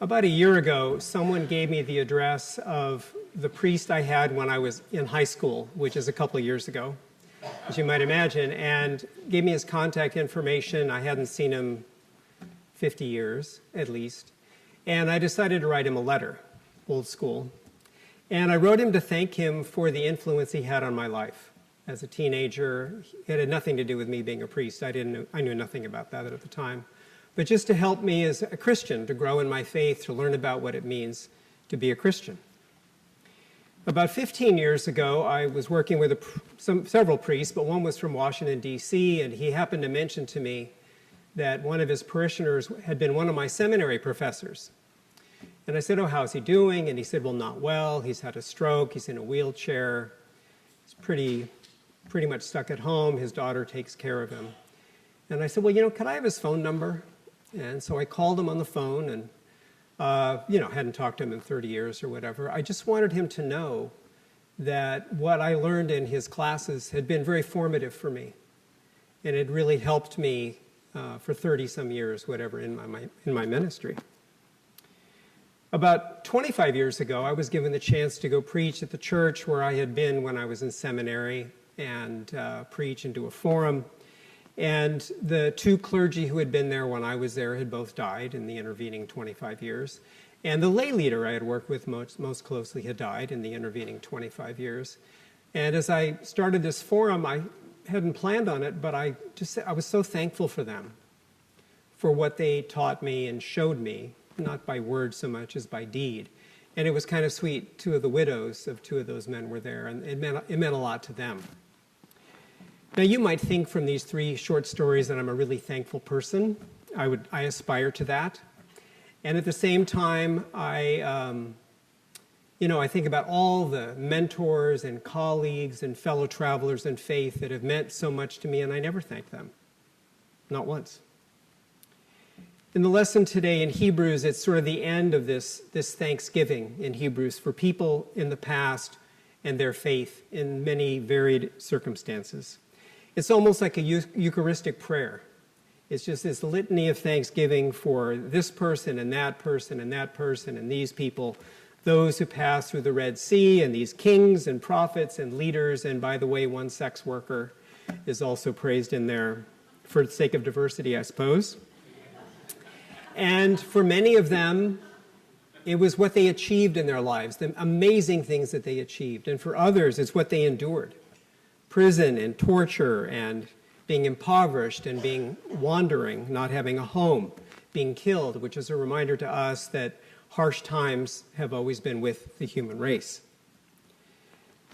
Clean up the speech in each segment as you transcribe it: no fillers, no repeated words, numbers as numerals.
About a year ago, someone gave me the address of the priest I had when I was in high school, which is a couple of years ago, as you might imagine, and gave me his contact information. I hadn't seen him 50 years, at least. And I decided to write him a letter, old school. And I wrote him to thank him for the influence he had on my life. As a teenager, it had nothing to do with me being a priest. I knew nothing about that at the time. But just to help me as a Christian, to grow in my faith, to learn about what it means to be a Christian. About 15 years ago, I was working with several priests, but one was from Washington, D.C., and he happened to mention to me that one of his parishioners had been one of my seminary professors. And I said, "Oh, how's he doing?" And he said, "Well, not well. He's had a stroke. He's in a wheelchair. He's pretty much stuck at home. His daughter takes care of him." And I said, "Well, could I have his phone number?" And so I called him on the phone and, hadn't talked to him in 30 years or whatever. I just wanted him to know that what I learned in his classes had been very formative for me. And it really helped me for 30-some years, whatever, in my ministry. About 25 years ago, I was given the chance to go preach at the church where I had been when I was in seminary and preach and do a forum. And the two clergy who had been there when I was there had both died in the intervening 25 years. And the lay leader I had worked with most closely had died in the intervening 25 years. And as I started this forum, I hadn't planned on it, but I was so thankful for them, for what they taught me and showed me, not by word so much as by deed. And it was kind of sweet. Two of the widows of two of those men were there, and it meant a lot to them. Now, you might think from these three short stories that I'm a really thankful person. I aspire to that. And at the same time, I think about all the mentors and colleagues and fellow travelers in faith that have meant so much to me, and I never thank them. Not once. In the lesson today in Hebrews, it's sort of the end of this Thanksgiving in Hebrews for people in the past and their faith in many varied circumstances. It's almost like a Eucharistic prayer. It's just this litany of thanksgiving for this person and that person and that person and these people, those who passed through the Red Sea, and these kings and prophets and leaders, and by the way, one sex worker is also praised in there for the sake of diversity, I suppose. And for many of them, it was what they achieved in their lives, the amazing things that they achieved. And for others, it's what they endured. Prison and torture and being impoverished and being wandering, not having a home, being killed, which is a reminder to us that harsh times have always been with the human race.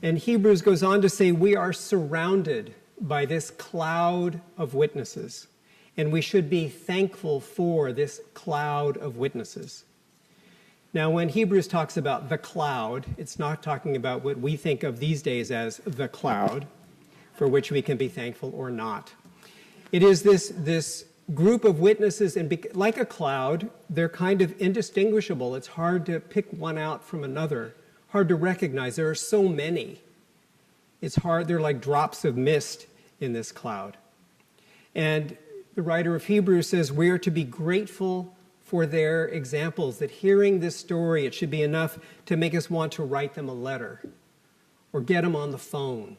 And Hebrews goes on to say we are surrounded by this cloud of witnesses, and we should be thankful for this cloud of witnesses. Now, when Hebrews talks about the cloud, it's not talking about what we think of these days as the cloud, for which we can be thankful or not. It is this group of witnesses, and like a cloud, they're kind of indistinguishable. It's hard to pick one out from another, hard to recognize. There are so many. It's hard. They're like drops of mist in this cloud. And the writer of Hebrews says we are to be grateful for their examples, that hearing this story, it should be enough to make us want to write them a letter or get them on the phone,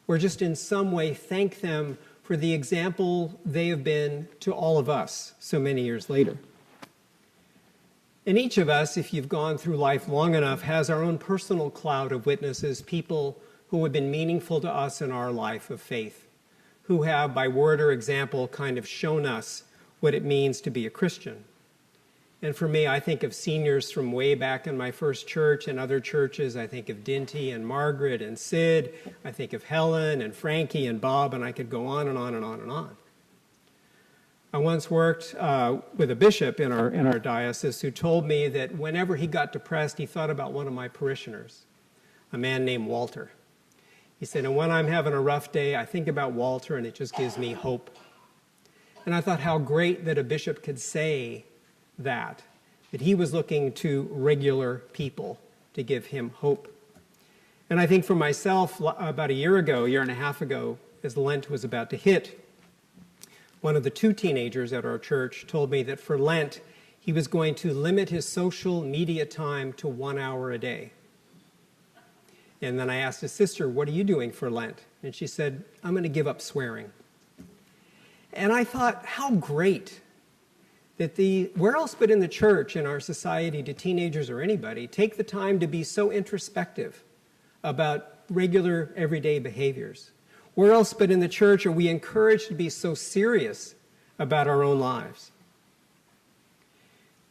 or just in some way thank them for the example they have been to all of us so many years later. And each of us, if you've gone through life long enough, has our own personal cloud of witnesses, people who have been meaningful to us in our life of faith, who have, by word or example, kind of shown us what it means to be a Christian. And for me, I think of seniors from way back in my first church and other churches. I think of Dinty and Margaret and Sid. I think of Helen and Frankie and Bob, and I could go on and on and on and on. I once worked with a bishop in our diocese who told me that whenever he got depressed, he thought about one of my parishioners, a man named Walter. He said, and when I'm having a rough day, I think about Walter, and it just gives me hope. And I thought how great that a bishop could say that he was looking to regular people to give him hope. And I think for myself, about a year and a half ago, as Lent was about to hit, one of the two teenagers at our church told me that for Lent, he was going to limit his social media time to 1 hour a day. And then I asked his sister, what are you doing for Lent? And she said, I'm going to give up swearing. And I thought, how great that where else but in the church, in our society, do teenagers or anybody take the time to be so introspective about regular, everyday behaviors? Where else but in the church are we encouraged to be so serious about our own lives?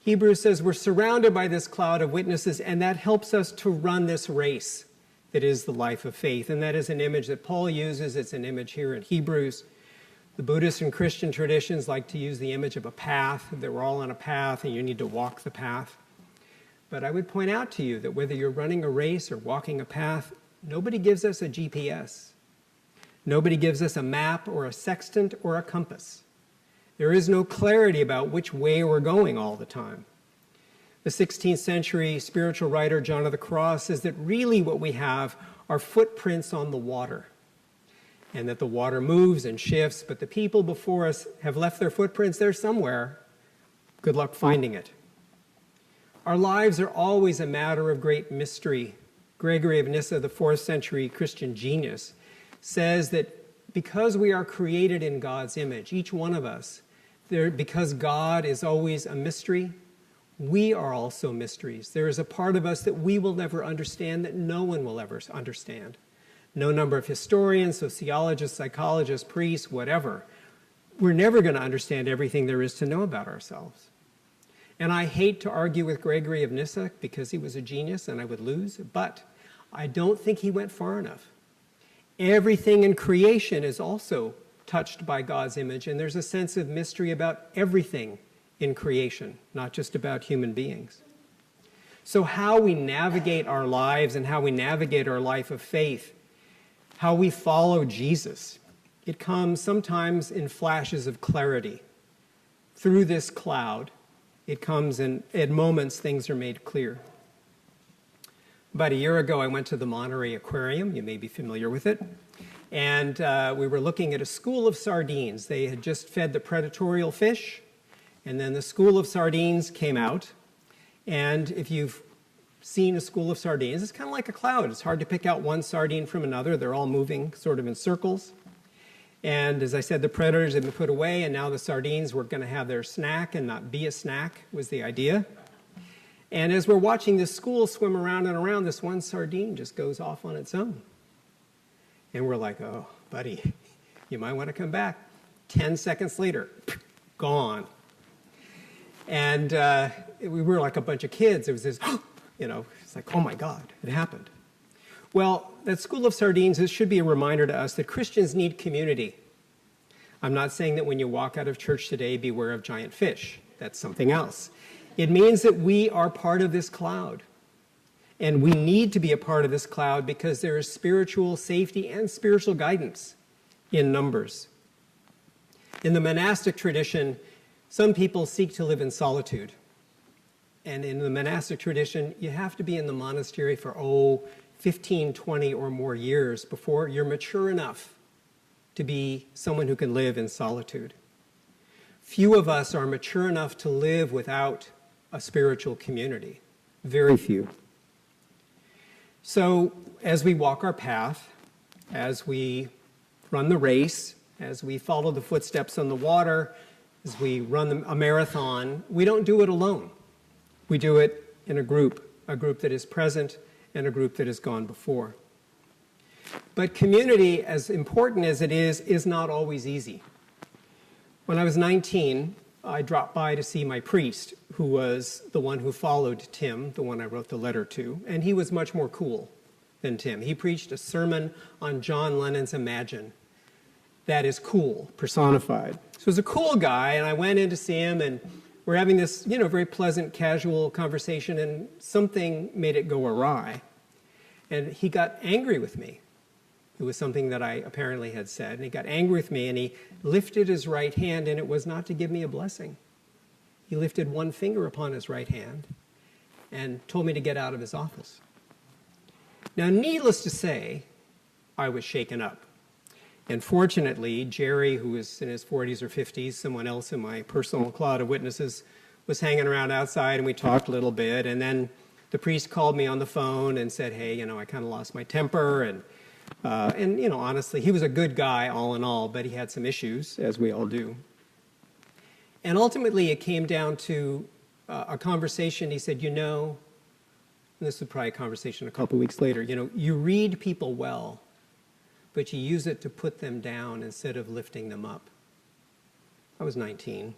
Hebrews says we're surrounded by this cloud of witnesses, and that helps us to run this race that is the life of faith. And that is an image that Paul uses. It's an image here in Hebrews. The Buddhist and Christian traditions like to use the image of a path, that we're all on a path and you need to walk the path. But I would point out to you that whether you're running a race or walking a path, nobody gives us a GPS. Nobody gives us a map or a sextant or a compass. There is no clarity about which way we're going all the time. The 16th century spiritual writer John of the Cross says that really what we have are footprints on the water, and that the water moves and shifts, but the people before us have left their footprints there somewhere. Good luck finding it. Our lives are always a matter of great mystery. Gregory of Nyssa, the 4th century Christian genius, says that because we are created in God's image, each one of us, because God is always a mystery, we are also mysteries. There is a part of us that we will never understand, that no one will ever understand. No number of historians, sociologists, psychologists, priests, whatever. We're never going to understand everything there is to know about ourselves. And I hate to argue with Gregory of Nyssa because he was a genius and I would lose, but I don't think he went far enough. Everything in creation is also touched by God's image, and there's a sense of mystery about everything in creation, not just about human beings. So how we navigate our lives and how we navigate our life of faith, how we follow Jesus, it comes sometimes in flashes of clarity. Through this cloud, it comes and at moments things are made clear. About a year ago, I went to the Monterey Aquarium. You may be familiar with it. And we were looking at a school of sardines. They had just fed the predatorial fish, and then the school of sardines came out. And if you've seen a school of sardines, it's kind of like a cloud. It's hard to pick out one sardine from another. They're all moving sort of in circles. And as I said, the predators had been put away, and now the sardines were going to have their snack and not be a snack, was the idea. And as we're watching this school swim around and around, this one sardine just goes off on its own. And we're like, oh, buddy, you might want to come back. 10 seconds later, gone. And we were like a bunch of kids. It was this, it's like, oh my God, it happened. Well, that school of sardines, it should be a reminder to us that Christians need community. I'm not saying that when you walk out of church today, beware of giant fish. That's something else. It means that we are part of this cloud. And we need to be a part of this cloud because there is spiritual safety and spiritual guidance in numbers. In the monastic tradition, some people seek to live in solitude. And in the monastic tradition, you have to be in the monastery for, 15, 20 or more years before you're mature enough to be someone who can live in solitude. Few of us are mature enough to live without a spiritual community. Very few. So as we walk our path, as we run the race, as we follow the footsteps on the water, as we run a marathon, we don't do it alone. We do it in a group that is present and a group that has gone before. But community, as important as it is not always easy. When I was 19, I dropped by to see my priest, who was the one who followed Tim, the one I wrote the letter to, and he was much more cool than Tim. He preached a sermon on John Lennon's Imagine. That is cool, personified. So he was a cool guy, and I went in to see him, and we're having this, very pleasant, casual conversation, and something made it go awry. And he got angry with me. It was something that I apparently had said, and he got angry with me, and he lifted his right hand, and it was not to give me a blessing. He lifted one finger upon his right hand and told me to get out of his office. Now, needless to say, I was shaken up. And fortunately, Jerry, who was in his 40s or 50s, someone else in my personal cloud of witnesses, was hanging around outside, and we talked a little bit, and then the priest called me on the phone and said, hey, I kind of lost my temper, and honestly, he was a good guy all in all, but he had some issues, as we all do. And ultimately, it came down to a conversation. He said, and this was probably a conversation a couple weeks later, you read people well, but you use it to put them down instead of lifting them up. I was 19.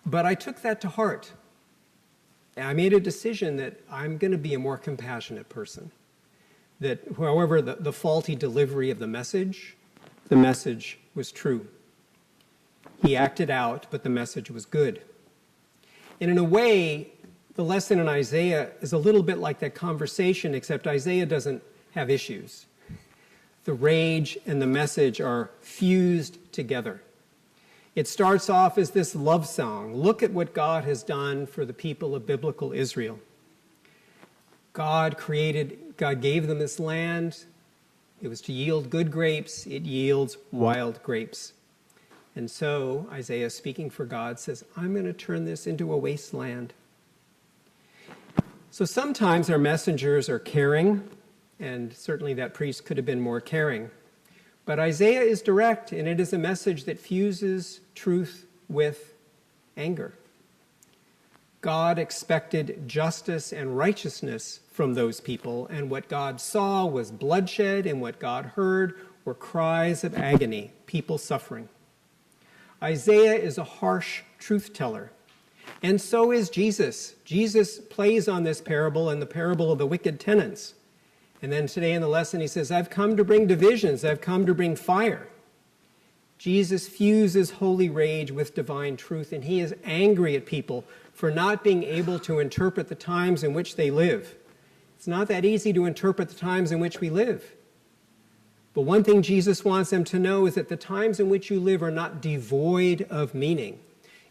But I took that to heart. And I made a decision that I'm going to be a more compassionate person. That however the faulty delivery of the message was true. He acted out, but the message was good. And in a way, the lesson in Isaiah is a little bit like that conversation, except Isaiah doesn't have issues. The rage and the message are fused together. It starts off as this love song. Look at what God has done for the people of biblical Israel. God gave them this land. It was to yield good grapes. It yields wild grapes. And so Isaiah, speaking for God, says, I'm going to turn this into a wasteland. So sometimes our messengers are caring, and certainly that priest could have been more caring. But Isaiah is direct, and it is a message that fuses truth with anger. God expected justice and righteousness from those people, and what God saw was bloodshed, and what God heard were cries of agony, people suffering. Isaiah is a harsh truth teller, and so is Jesus. Jesus plays on this parable and the parable of the wicked tenants. And then today in the lesson he says, I've come to bring divisions, I've come to bring fire. Jesus fuses holy rage with divine truth, and he is angry at people for not being able to interpret the times in which they live. It's not that easy to interpret the times in which we live. But one thing Jesus wants them to know is that the times in which you live are not devoid of meaning.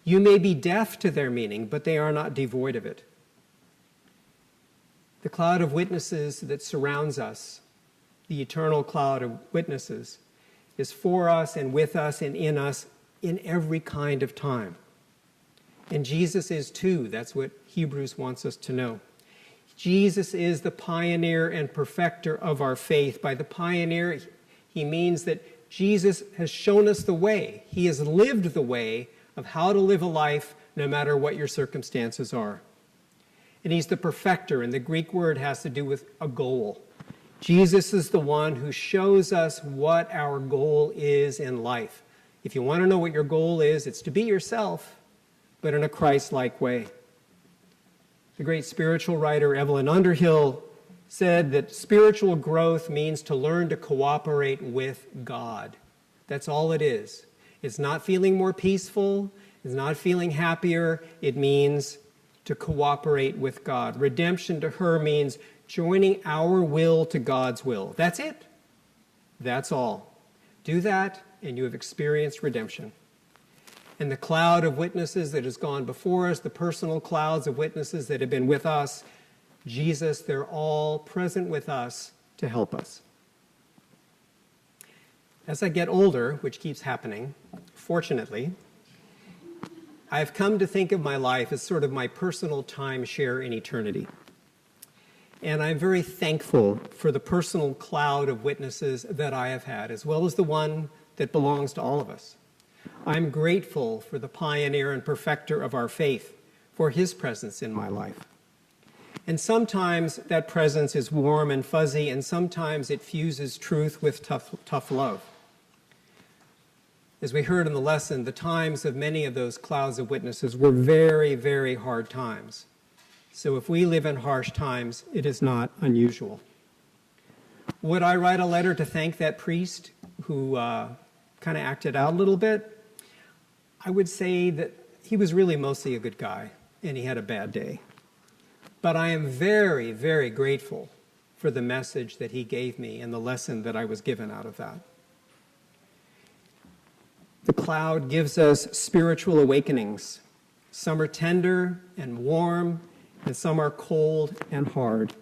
You may be deaf to their meaning, but they are not devoid of it. The cloud of witnesses that surrounds us, the eternal cloud of witnesses, is for us and with us and in us in every kind of time. And Jesus is too. That's what Hebrews wants us to know. Jesus is the pioneer and perfecter of our faith. By the pioneer, he means that Jesus has shown us the way. He has lived the way of how to live a life no matter what your circumstances are. And he's the perfecter, and the Greek word has to do with a goal. Jesus is the one who shows us what our goal is in life. If you want to know what your goal is, it's to be yourself, but in a Christ-like way. The great spiritual writer Evelyn Underhill said that spiritual growth means to learn to cooperate with God. That's all it is. It's not feeling more peaceful. It's not feeling happier. It means to cooperate with God. Redemption to her means joining our will to God's will. That's it. That's all. Do that, and you have experienced redemption. And the cloud of witnesses that has gone before us, the personal clouds of witnesses that have been with us, Jesus, they're all present with us to help us. As I get older, which keeps happening, fortunately, I've come to think of my life as sort of my personal timeshare in eternity. And I'm very thankful for the personal cloud of witnesses that I have had, as well as the one that belongs to all of us. I'm grateful for the pioneer and perfecter of our faith, for his presence in my life. And sometimes that presence is warm and fuzzy, and sometimes it fuses truth with tough love. As we heard in the lesson, the times of many of those clouds of witnesses were very, very hard times. So if we live in harsh times, it is not unusual. Would I write a letter to thank that priest who kind of acted out a little bit? I would say that he was really mostly a good guy, and he had a bad day. But I am very, very grateful for the message that he gave me and the lesson that I was given out of that. The cloud gives us spiritual awakenings. Some are tender and warm, and some are cold and hard.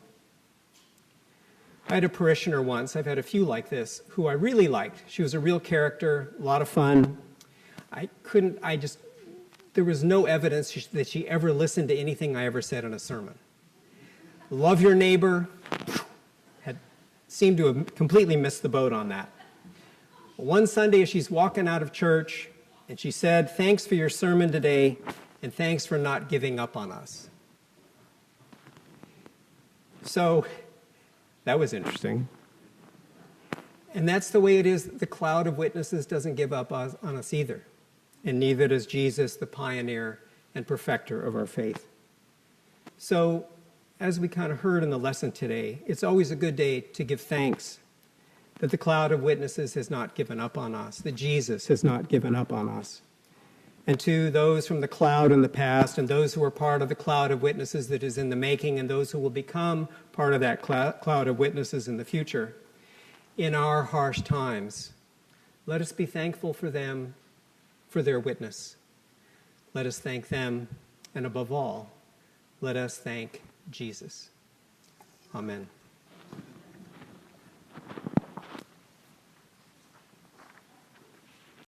I had a parishioner once, I've had a few like this, who I really liked. She was a real character, a lot of fun. I just there was no evidence that she ever listened to anything I ever said in a sermon. Love your neighbor, had seemed to have completely missed the boat on that. One Sunday, as she's walking out of church, and she said, "Thanks for your sermon today, and thanks for not giving up on us." So that was interesting. And that's the way it is. The cloud of witnesses doesn't give up on us either. And neither does Jesus, the pioneer and perfecter of our faith. So, as we kind of heard in the lesson today, it's always a good day to give thanks that the cloud of witnesses has not given up on us, that Jesus has not given up on us. And to those from the cloud in the past, and those who are part of the cloud of witnesses that is in the making, and those who will become part of that cloud of witnesses in the future, in our harsh times, let us be thankful for them, for their witness. Let us thank them, and above all, let us thank Jesus. Amen.